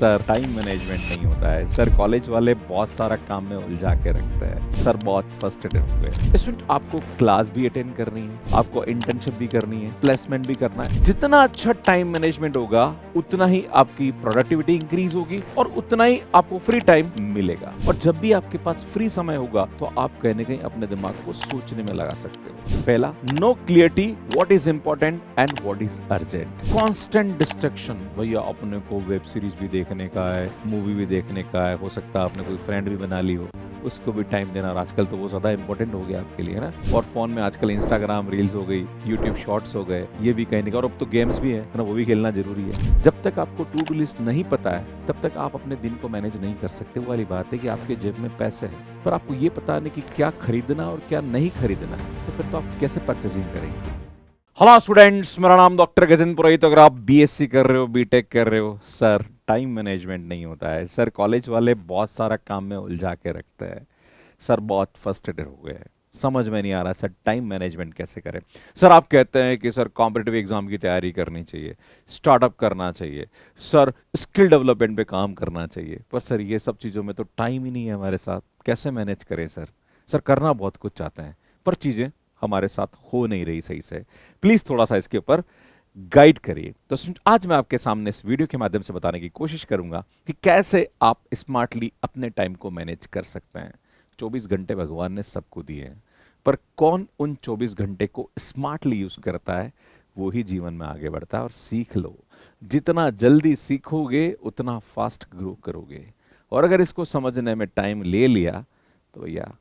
Sir time management नहीं होता है सर। कॉलेज वाले बहुत सारा काम में उलझा के रखते हैं सर। बहुत फ्रस्ट्रेटेड हो गए। स्टूडेंट आपको क्लास भी अटेंड करनी है, आपको इंटर्नशिप भी करनी है, प्लेसमेंट भी करना है। जितना अच्छा टाइम मैनेजमेंट होगा उतना ही आपकी प्रोडक्टिविटी इंक्रीज होगी और उतना ही आपको फ्री टाइम मिलेगा। और जब भी आपके पास फ्री समय होगा तो आप कहीं ना कहीं अपने दिमाग को सोचने में लगा सकते हो। पहला, no clarity what is important and what is urgent. Constant distraction, भैया अपने को वेब सीरीज भी देखने का है, मूवी भी देखने का है, हो सकता है आपने कोई फ्रेंड भी बना ली हो, उसको भी टाइम देना। और आजकल तो वो ज्यादा इंपॉर्टेंट हो गया आपके लिए, है ना। और फोन में आजकल इंस्टाग्राम रील्स हो गई, यूट्यूब शॉर्ट्स हो गए, ये भी कहीं नहीं। और अब तो गेम्स भी है ना, वो भी खेलना जरूरी है। जब तक आपको टू डू लिस्ट नहीं पता है तब तक आप अपने दिन को मैनेज नहीं कर सकते। वो वाली बात है कि आपके जेब में पैसे हैं पर आपको ये पता नहीं कि क्या खरीदना और क्या नहीं खरीदना है, तो फिर तो आप कैसे परचेजिंग करेंगे। हेलो स्टूडेंट्स, मेरा नाम डॉक्टर गजेंद्र पुरोहित। अगर आप बीएससी कर रहे हो, बीटेक कर रहे हो, सर टाइम मैनेजमेंट नहीं होता है सर। कॉलेज वाले बहुत सारा काम में उलझा के रखते हैं सर। बहुत फ्रस्ट्रेटेड हो गए, समझ में नहीं आ रहा सर टाइम मैनेजमेंट कैसे करें। सर आप कहते हैं कि सर कॉम्पिटिटिव एग्जाम की तैयारी करनी चाहिए, स्टार्टअप करना चाहिए, सर स्किल डेवलपमेंट पे काम करना चाहिए, पर सर ये सब चीज़ों में तो टाइम ही नहीं है हमारे साथ, कैसे मैनेज करें सर। सर करना बहुत कुछ चाहते हैं पर चीज़ें हमारे साथ हो नहीं रही सही से। प्लीज़ थोड़ा सा इसके ऊपर गाइड करिए। तो आज मैं आपके सामने इस वीडियो के माध्यम से बताने की कोशिश करूंगा कि कैसे आप स्मार्टली अपने टाइम को मैनेज कर सकते हैं। 24 घंटे भगवान ने सबको दिए हैं, पर कौन उन 24 घंटे को स्मार्टली यूज करता है वो ही जीवन में आगे बढ़ता है। और सीख लो, जितना जल्दी सीखोगे उतना फास्ट ग्रो करोगे। और अगर इसको समझने में टाइम ले लिया तो भैया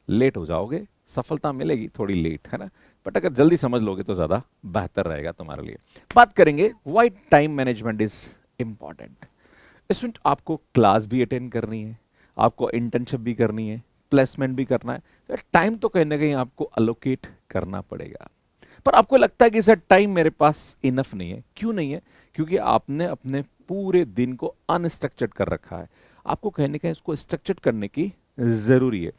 लेट हो जाओगे, सफलता मिलेगी थोड़ी लेट, है ना। बट अगर जल्दी समझ लोगे तो ज्यादा बेहतर रहेगा तुम्हारे लिए। बात करेंगे why time management is important. Student आपको क्लास भी अटेंड करनी है, आपको इंटर्नशिप भी करनी है, प्लेसमेंट भी करना है, तो टाइम तो कहीं ना कहीं आपको अलोकेट करना पड़ेगा। पर आपको लगता है कि सर टाइम मेरे पास इनफ नहीं है। क्यों नहीं है? क्योंकि आपने अपने पूरे दिन को अनस्ट्रक्चर्ड कर रखा है। आपको कहीं ना कहीं उसको स्ट्रक्चर्ड करने की जरूरी है।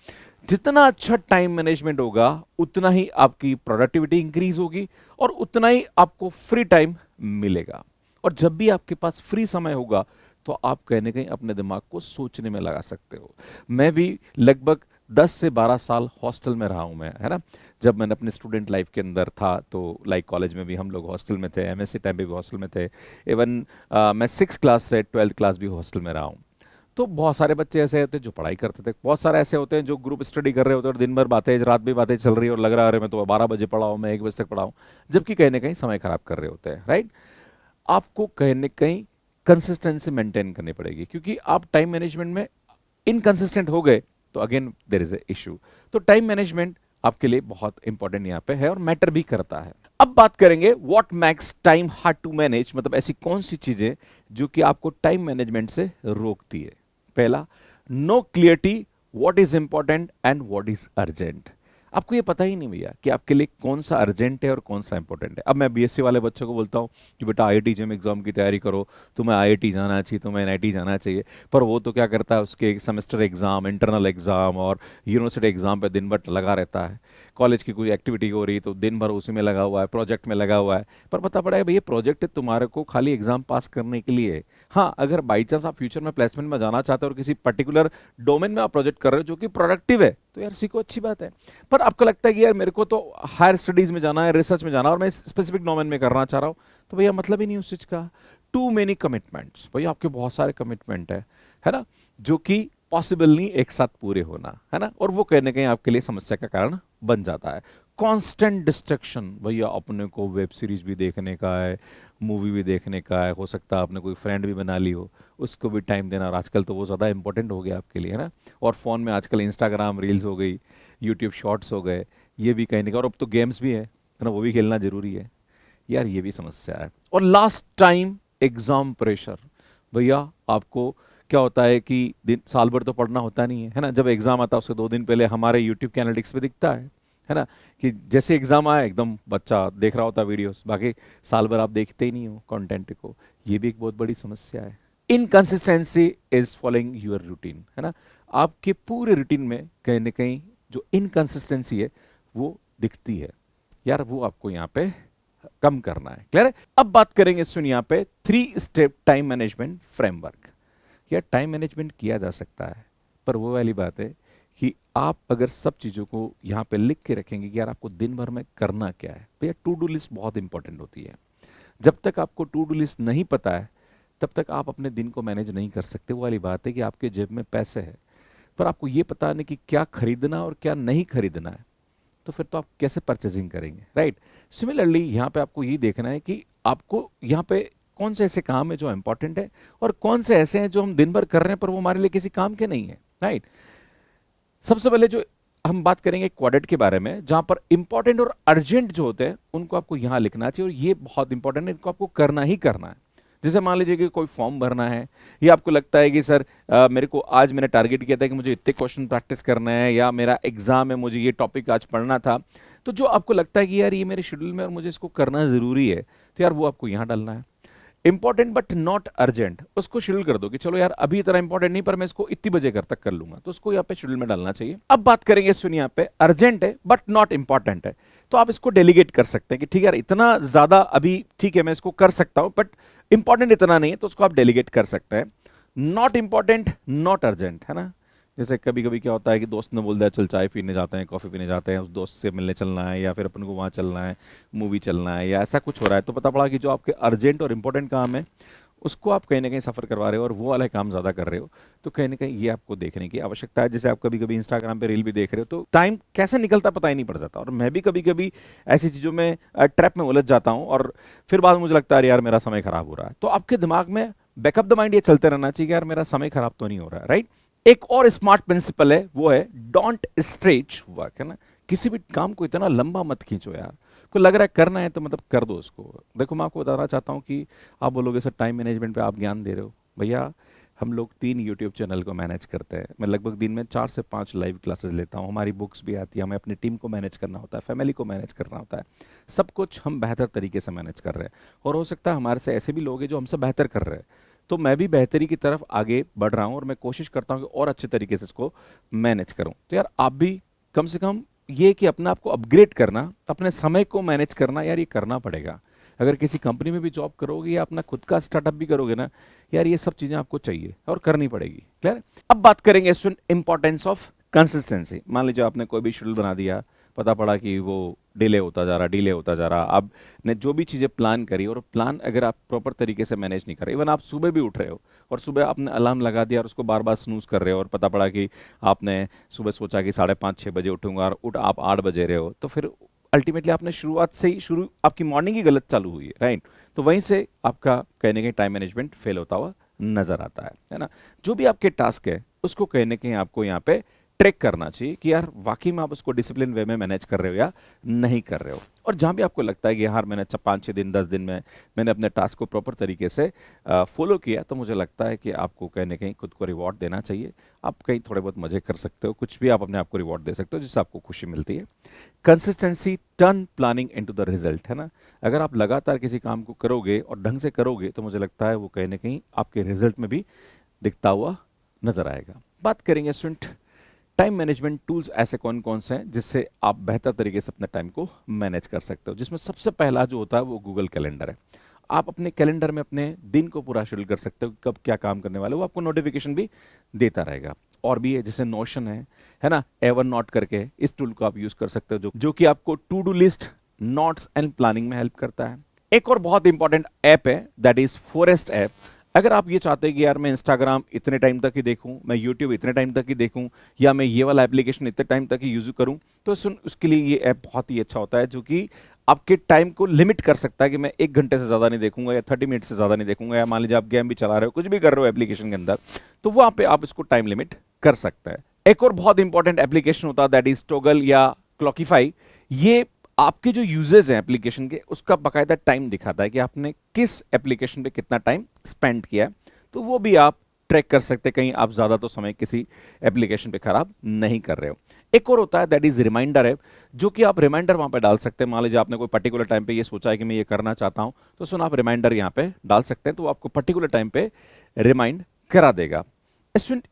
जितना अच्छा टाइम मैनेजमेंट होगा उतना ही आपकी प्रोडक्टिविटी इंक्रीज होगी और उतना ही आपको फ्री टाइम मिलेगा। और जब भी आपके पास फ्री समय होगा तो आप कहीं ना कहीं अपने दिमाग को सोचने में लगा सकते हो। मैं भी लगभग 10 से 12 साल हॉस्टल में रहा हूं मैं, है ना। जब मैंने अपने स्टूडेंट लाइफ के अंदर था तो लाइक कॉलेज में भी हम लोग हॉस्टल में थे, एमएससी टाइम पे भी हॉस्टल में थे। इवन मैं 6 क्लास से 12th क्लास भी हॉस्टल में रहा हूँ। तो बहुत सारे बच्चे ऐसे होते हैं जो पढ़ाई करते थे, बहुत सारे ऐसे होते हैं जो ग्रुप स्टडी कर रहे होते हैं और दिन भर बातें, रात भी बातें चल रही है और लग रहा है अरे मैं तो 12 बजे पढ़ाऊँ, मैं 1 बजे तक पढ़ाऊँ, जबकि कहीं ना कहीं समय खराब कर रहे होते हैं, राइट। आपको कहीं ना कहीं कंसिस्टेंसी मेंटेन करनी पड़ेगी, क्योंकि आप टाइम मैनेजमेंट में इनकंसिस्टेंट हो गए तो again there is a issue. तो टाइम मैनेजमेंट आपके लिए बहुत इंपॉर्टेंट यहाँ पे है और मैटर भी करता है। अब बात करेंगे what makes time hard to manage, मतलब ऐसी कौन सी चीजें जो कि आपको टाइम मैनेजमेंट से रोकती है। पहला, no clarity what is important and what is urgent. आपको ये पता ही नहीं भैया कि आपके लिए कौन सा अर्जेंट है और कौन सा इंपॉर्टेंट है। अब मैं बीएससी वाले बच्चों को बोलता हूँ कि बेटा आईआईटी जेईई एग्जाम की तैयारी करो, तुम्हें आईआईटी जाना चाहिए, तुम्हें एनआईटी जाना चाहिए, पर वो तो क्या करता है, उसके सेमेस्टर एग्जाम, इंटरनल एग्जाम और यूनिवर्सिटी एग्जाम पे दिन भर लगा रहता है। कॉलेज की कोई एक्टिविटी हो रही तो दिन भर उसी में लगा हुआ है, प्रोजेक्ट में लगा हुआ है। पर पता पड़ा है भैया प्रोजेक्ट तुम्हारे को खाली एग्जाम पास करने के लिए है। हाँ, अगर बाई चांस आप फ्यूचर में प्लेसमेंट में जाना चाहते हो और किसी पर्टिकुलर डोमेन में आप प्रोजेक्ट कर रहे हो जो कि प्रोडक्टिव है तो यार सीखो, अच्छी बात है। पर आपको लगता है कि यार मेरे को तो हायर स्टडीज में जाना है, रिसर्च में जाना है और मैं स्पेसिफिक डोमेन में करना चाह रहा हूं, तो भैया मतलब ही नहीं उस चीज का। टू मेनी कमिटमेंट्स, भैया आपके बहुत सारे कमिटमेंट है ना, जो कि पॉसिबल नहीं एक साथ पूरे होना, है ना। और वो कहीं ना कहीं आपके लिए समस्या का कारण बन जाता है। कांस्टेंट डिस्ट्रैक्शन, भैया अपने को वेब सीरीज भी देखने का है, मूवी भी देखने का है, हो सकता है आपने कोई फ्रेंड भी बना ली हो, उसको भी टाइम देना। और आजकल तो वो ज़्यादा इंपॉर्टेंट हो गया आपके लिए, है ना। और फ़ोन में आजकल इंस्टाग्राम रील्स हो गई, यूट्यूब शॉर्ट्स हो गए, ये भी कहीं नहीं। और अब तो गेम्स भी है ना, वो भी खेलना जरूरी है। यार ये भी समस्या है। और लास्ट टाइम एग्जाम प्रेशर, भैया आपको क्या होता है कि दिन साल भर तो पढ़ना होता नहीं है ना। जब एग्जाम आता है उससे 2 दिन पहले हमारे यूट्यूब के एनालिटिक्स पे दिखता है ना, कि जैसे एग्जाम आए एकदम बच्चा देख रहा होता है वीडियोस, बाकी साल भर आप देखते ही नहीं हो कंटेंट को। ये भी एक बहुत बड़ी समस्या है। Inconsistency is following your routine, है ना। आपके पूरे रूटीन में कहीं ना कहीं जो इनकंसिस्टेंसी है वो दिखती है। यार वो आपको यहाँ पे कम करना है। क्लियर है? अब बात करेंगे सुन यहाँ पे 3 स्टेप टाइम मैनेजमेंट फ्रेमवर्क। या टाइम मैनेजमेंट किया जा सकता है, पर वो वाली बात है कि आप अगर सब चीज़ों को यहाँ पे लिख के रखेंगे कि यार आपको दिन भर में करना क्या है, भैया टू डू लिस्ट बहुत इंपॉर्टेंट होती है। जब तक आपको टू डू लिस्ट नहीं पता है तब तक आप अपने दिन को मैनेज नहीं कर सकते। वो वाली बात है कि आपके जेब में पैसे है पर आपको ये पता नहीं कि क्या खरीदना और क्या नहीं खरीदना है, तो फिर तो आप कैसे परचेजिंग करेंगे, राइट। सिमिलरली यहाँ पे आपको ये देखना है कि आपको यहाँ पे कौन से ऐसे काम है जो इंपॉर्टेंट है और कौन से ऐसे हैं जो हम दिन भर कर रहे हैं पर वो हमारे लिए किसी काम के नहीं है, राइट। सबसे पहले जो हम बात करेंगे क्वाड्रेंट के बारे में, जहां पर इंपॉर्टेंट और अर्जेंट जो होते हैं उनको आपको यहां लिखना चाहिए और ये बहुत इंपॉर्टेंट है, इनको आपको करना ही करना है। जैसे मान लीजिए कि कोई फॉर्म भरना है या आपको लगता है कि सर मेरे को आज मैंने टारगेट किया था कि मुझे इतने क्वेश्चन प्रैक्टिस करना है या मेरा एग्जाम है, मुझे ये टॉपिक आज पढ़ना था, तो जो आपको लगता है कि यार ये मेरे शेड्यूल में और मुझे इसको करना जरूरी है, तो यार वो आपको यहाँ डालना है। इंपॉर्टेंट बट नॉट अर्जेंट, उसको शेड्यूल कर दो कि चलो यार अभी इतना इंपॉर्टेंट नहीं पर मैं इसको इतनी बजे तक कर लूंगा, तो उसको यहाँ पे शेड्यूल में डालना चाहिए। अब बात करेंगे, सुनिए, यहाँ पे अर्जेंट है बट नॉट इंपॉर्टेंट है, तो आप इसको डेलीगेट कर सकते हैं कि ठीक है यार इतना ज्यादा अभी ठीक है मैं इसको कर सकता हूं बट इंपॉर्टेंट इतना नहीं है, तो उसको आप डेलीगेट कर सकते हैं। नॉट इंपॉर्टेंट नॉट अर्जेंट, है ना। जैसे कभी कभी क्या होता है कि दोस्त ने बोल दिया चल चाय पीने जाते हैं, कॉफी पीने जाते हैं, उस दोस्त से मिलने चलना है या फिर अपन को वहाँ चलना है, मूवी चलना है या ऐसा कुछ हो रहा है, तो पता पड़ा कि जो आपके अर्जेंट और इंपॉर्टेंट काम है उसको आप कहीं ना कहीं सफ़र करवा रहे हो और वो वाला काम ज़्यादा कर रहे हो, तो कहीं ना कहीं ये आपको देखने की आवश्यकता है। जैसे आप कभी कभी इंस्टाग्राम पे रील भी देख रहे हो तो टाइम कैसे निकलता पता ही नहीं पड़ जाता, और मैं भी कभी कभी ऐसी चीज़ों में ट्रैप में उलझ जाता हूँ और फिर बाद में मुझे लगता है यार मेरा समय खराब हो रहा है। तो आपके दिमाग में बैकअप द माइंड ये चलते रहना चाहिए कि यार मेरा समय खराब तो नहीं हो रहा है, राइट। एक और स्मार्ट प्रिंसिपल है, वो है डोंट स्ट्रेच वर्क, है ना। किसी भी काम को इतना लंबा मत खींचो यार, को लग रहा है करना है तो मतलब कर दो उसको। देखो मैं आपको बताना चाहता हूँ कि आप बोलोगे सर टाइम मैनेजमेंट पे आप ज्ञान दे रहे हो, भैया हम लोग 3 यूट्यूब चैनल को मैनेज करते हैं, मैं लगभग दिन में 4 से 5 लाइव क्लासेस लेता हूँ, हमारी बुक्स भी आती है, हमें अपनी टीम को मैनेज करना होता है, फैमिली को मैनेज करना होता है, सब कुछ हम बेहतर तरीके से मैनेज कर रहे हैं। और हो सकता है हमारे से ऐसे भी लोग हैं जो हमसे बेहतर कर रहे हैं, तो मैं भी बेहतरी की तरफ आगे बढ़ रहा हूँ और मैं कोशिश करता हूँ कि और अच्छे तरीके से इसको मैनेज करूँ। तो यार आप भी कम से कम ये कि अपने आप को अपग्रेड करना, अपने समय को मैनेज करना, यार ये करना पड़ेगा। अगर किसी कंपनी में भी जॉब करोगे या अपना खुद का स्टार्टअप भी करोगे ना, यार ये सब चीजें आपको चाहिए और करनी पड़ेगी। क्लियर। अब बात करेंगे स्टूडेंट इंपॉर्टेंस ऑफ कंसिस्टेंसी। मान लीजिए आपने कोई भी शेड्यूल बना दिया, पता पड़ा कि वो डिले होता जा रहा, अब ने जो भी चीज़ें प्लान करी और प्लान अगर आप प्रॉपर तरीके से मैनेज नहीं कर रहे, इवन आप सुबह भी उठ रहे हो और सुबह आपने अलार्म लगा दिया और उसको बार बार स्नूज कर रहे हो और पता पड़ा कि आपने सुबह सोचा कि 5:30-6 बजे उठूंगा और उठ आप 8 बजे रहे हो, तो फिर अल्टीमेटली आपने शुरुआत से ही आपकी मॉर्निंग ही गलत चालू हुई है, राइट। तो वहीं से आपका कहीं ना कहीं टाइम मैनेजमेंट फेल होता हुआ नजर आता है ना। जो भी आपके टास्क है उसको कहीं ना कहीं आपको यहाँ पे ट्रैक करना चाहिए कि यार वाकई में आप उसको डिसिप्लिन वे में मैनेज कर रहे हो या नहीं कर रहे हो। और जहां भी आपको लगता है कि यार मैंने 5-6 दिन 10 दिन में मैंने अपने टास्क को प्रॉपर तरीके से फॉलो किया, तो मुझे लगता है कि आपको कहीं ना कहीं खुद को रिवॉर्ड देना चाहिए। आप कहीं थोड़े बहुत मजे कर सकते हो, कुछ भी आप अपने आप को रिवॉर्ड दे सकते हो जिससे आपको खुशी मिलती है। Consistency turn planning into the result, है ना। अगर आप लगातार किसी काम को करोगे और ढंग से करोगे तो मुझे लगता है वो कहीं ना कहीं आपके रिजल्ट में भी दिखता हुआ नजर आएगा। बात करेंगे स्टूडेंट टाइम मैनेजमेंट टूल्स ऐसे कौन कौन से हैं जिससे आप बेहतर तरीके से अपने टाइम को मैनेज कर सकते हो, जिसमें सबसे पहला जो होता है वो गूगल कैलेंडर है। आप अपने कैलेंडर में अपने दिन को पूरा शेड्यूल कर सकते हो, कब क्या काम करने वाले, वो आपको नोटिफिकेशन भी देता रहेगा। और भी है जैसे नोशन है ना, एवर नोट करके इस टूल को आप यूज कर सकते हो जो कि आपको to do list, notes and planning में हेल्प करता है। एक और बहुत इंपॉर्टेंट ऐप है दैट इज फॉरेस्ट ऐप। अगर आप ये चाहते हैं कि यार मैं इंस्टाग्राम इतने टाइम तक ही देखूं, मैं यूट्यूब इतने टाइम तक ही देखूं, या मैं ये वाला एप्लीकेशन इतने टाइम तक ही यूज करूं, तो उसके लिए ये ऐप बहुत ही अच्छा होता है जो कि आपके टाइम को लिमिट कर सकता है कि मैं 1 घंटे से ज़्यादा नहीं देखूंगा या 30 मिनट से ज़्यादा नहीं देखूंगा, या मान लीजिए आप गेम भी चला रहे हो, कुछ भी कर रहे हो एप्लीकेशन के अंदर, तो वहाँ पे आप इसको टाइम लिमिट कर सकते हैं। एक और बहुत इंपॉर्टेंट एप्लीकेशन होता है दैट इज टॉगल या क्लॉकिफाई। ये आपके जो यूजर्स हैं एप्लीकेशन के, उसका बाकायदा टाइम दिखाता है कि आपने किस एप्लीकेशन पे कितना टाइम स्पेंड किया है, तो वो भी आप ट्रैक कर सकते हैं, कहीं आप ज्यादा तो समय किसी एप्लीकेशन पे खराब नहीं कर रहे हो। एक और होता है दैट इज रिमाइंडर ऐप, जो कि आप रिमाइंडर वहां पे डाल सकते हैं। मान लीजिए आपने कोई पर्टिकुलर टाइम पे ये सोचा है कि मैं ये करना चाहता हूं, तो सुन आप रिमाइंडर यहाँ पे डाल सकते हैं, तो आपको पर्टिकुलर टाइम पे रिमाइंड करा देगा।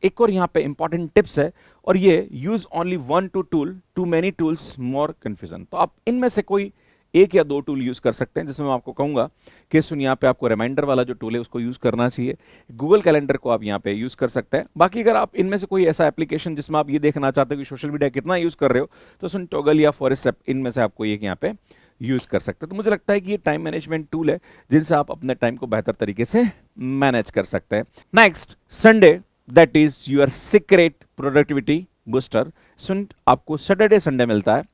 एक और यहाँ पे इंपॉर्टेंट टिप्स है, और ये use only 1 two tool, too many tools more confusion. तो आप इनमें से कोई एक या दो टूल यूज कर सकते हैं, जिसमें मैं आपको कहूंगा कि सुन यहाँ पे आपको रिमाइंडर वाला जो टूल है उसको यूज करना चाहिए, गूगल कैलेंडर को आप यहाँ पे यूज कर सकते हैं। बाकी अगर आप इनमें से कोई ऐसा एप्लीकेशन जिसमें आप ये देखना चाहते हो कि सोशल मीडिया कितना यूज कर रहे हो, तो सुन टॉगल या फॉरेस्ट ऐप, इनमें से आपको एक यहाँ पे यूज कर सकते हैं। तो मुझे लगता है कि ये टाइम मैनेजमेंट टूल है जिनसे आप अपने टाइम को बेहतर तरीके से मैनेज कर सकते हैं। Next, Sunday, that is your secret productivity booster. सुन, आपको सैटरडे संडे मिलता है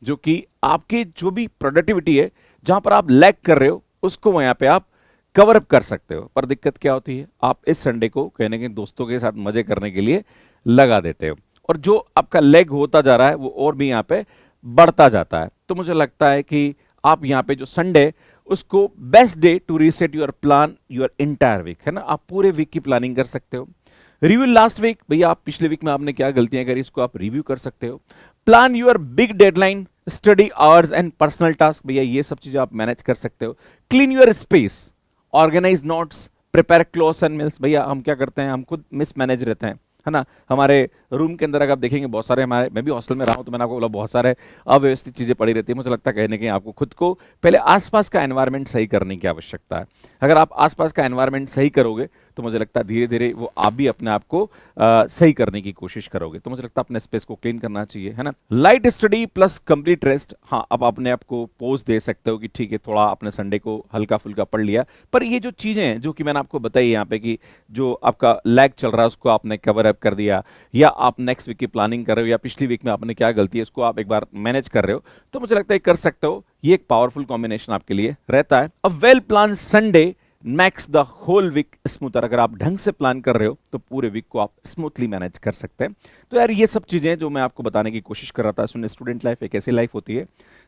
जो कि आपकी जो भी प्रोडक्टिविटी है, जहां पर आप लैग कर रहे हो, उसको वहां पे आप कवर अप कर सकते हो। पर दिक्कत क्या होती है, आप इस संडे को कहने के दोस्तों के साथ मजे करने के लिए लगा देते हो, और जो आपका लैग होता जा रहा है वो और भी यहाँ पे बढ़ता जाता है। तो मुझे लगता है कि आप यहाँ पे जो संडे, उसको best day to reset your plan your entire week, है ना। आप पूरे वीक की प्लानिंग कर सकते हो। रिव्यू लास्ट वीक, भैया आप पिछले वीक में आपने क्या गलतियां करी, इसको आप रिव्यू कर सकते हो। Plan your big deadline, study hours and personal task, भैया ये सब चीजें आप मैनेज कर सकते हो। Clean your space, organise notes, prepare clothes and meals. भैया हम क्या करते हैं, हम खुद मिसमैनेज रहते हैं, है ना। हमारे रूम के अंदर अगर आप देखेंगे बहुत सारे, हमारे, मैं भी हॉस्टल में रहा हूं तो मैंने आपको बोला बहुत सारे अव्यवस्थित चीजें पड़ी रहती है। मुझे लगता है कहीं ना कहीं आपको खुद को पहले आसपास का एनवायरनमेंट सही करने की आवश्यकता है। अगर आप आसपास का एनवायरनमेंट सही करोगे तो मुझे लगता है धीरे धीरे वो आप भी अपने आप को सही करने की कोशिश करोगे। तो मुझे लगता है अपने स्पेस को क्लीन करना चाहिए, है ना। Light study plus complete rest, हाँ अब अपने आप को पोज दे सकते हो कि ठीक है थोड़ा अपने संडे को हल्का फुल्का पढ़ लिया। पर ये जो चीजें हैं जो कि मैंने आपको बताई यहाँ पे कि जो आपका लैग चल रहा है उसको आपने कवर अप कर दिया, या आप नेक्स्ट वीक की प्लानिंग कर रहे हो, या पिछली वीक में आपने क्या गलती है उसको आप एक बार मैनेज कर रहे हो, तो मुझे लगता है कर सकते हो। ये एक पावरफुल कॉम्बिनेशन आपके लिए रहता है। A well plan Sunday makes the whole week smoother. अगर आप ढंग से प्लान कर रहे हो तो पूरे वीक को आप स्मूथली मैनेज कर सकते हैं। तो यार ये सब चीजें जो मैं आपको बताने की कोशिश कर रहा था, सुन, स्टूडेंट लाइफ एक ऐसी लाइफ होती है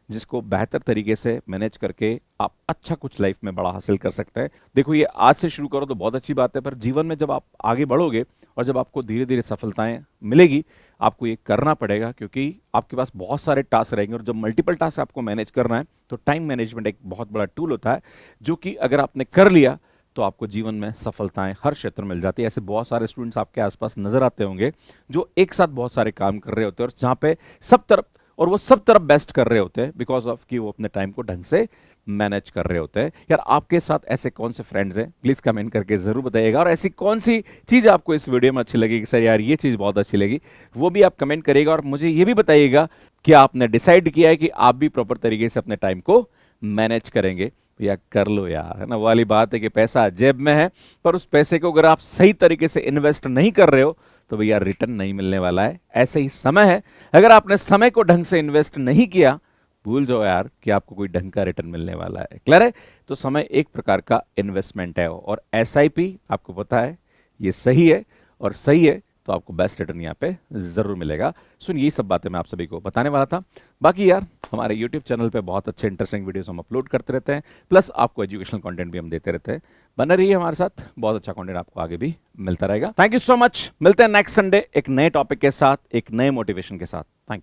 जिसको बेहतर तरीके से मैनेज करके आप अच्छा कुछ लाइफ में बड़ा हासिल कर सकते हैं। देखो ये आज से शुरू करो तो बहुत अच्छी बात है, पर जीवन में जब आप आगे बढ़ोगे और जब आपको धीरे धीरे सफलताएं मिलेगी, आपको ये करना पड़ेगा, क्योंकि आपके पास बहुत सारे टास्क रहेंगे, और जब मल्टीपल टास्क आपको मैनेज करना है तो टाइम मैनेजमेंट एक बहुत बड़ा टूल होता है, जो कि अगर आपने कर लिया तो आपको जीवन में सफलताएं हर क्षेत्र में मिल जाती है। ऐसे बहुत सारे स्टूडेंट्स आपके आसपास नजर आते होंगे जो एक साथ बहुत सारे काम कर रहे होते हैं, और जहां पे सब तरफ, और वो सब तरफ बेस्ट कर रहे होते हैं बिकॉज ऑफ कि वो अपने टाइम को ढंग से मैनेज कर रहे होते हैं। यार आपके साथ ऐसे कौन से फ्रेंड्स हैं, प्लीज कमेंट करके जरूर बताइएगा। और ऐसी कौन सी चीज आपको इस वीडियो में अच्छी लगी कि सर यार ये चीज बहुत अच्छी लगी, वो भी आप कमेंट करिएगा। और मुझे ये भी बताइएगा कि आपने डिसाइड किया है कि आप भी प्रॉपर तरीके से अपने टाइम को मैनेज करेंगे। या कर लो यार, है ना। वो वाली बात है कि पैसा जेब में है, पर उस पैसे को अगर आप सही तरीके से इन्वेस्ट नहीं कर रहे हो तो भैया रिटर्न नहीं मिलने वाला है। ऐसे ही समय है, अगर आपने समय को ढंग से इन्वेस्ट नहीं किया, भूल जाओ यार कि आपको कोई ढंग का रिटर्न मिलने वाला है। क्लियर है। तो समय एक प्रकार का इन्वेस्टमेंट है, और एसआईपी आपको पता है ये सही है, और सही है तो आपको बेस्ट रिटर्न यहाँ पे जरूर मिलेगा। सुन, यही सब बातें मैं आप सभी को बताने वाला था। बाकी यार हमारे यूट्यूब चैनल पे बहुत अच्छे इंटरेस्टिंग वीडियोस हम अपलोड करते रहते हैं, प्लस आपको एजुकेशनल कंटेंट भी हम देते रहते हैं। बने रहिए हमारे साथ, बहुत अच्छा कंटेंट आपको आगे भी मिलता रहेगा। Thank you so much. मिलते हैं नेक्स्ट संडे एक नए टॉपिक के साथ, एक नए मोटिवेशन के साथ। Thank you.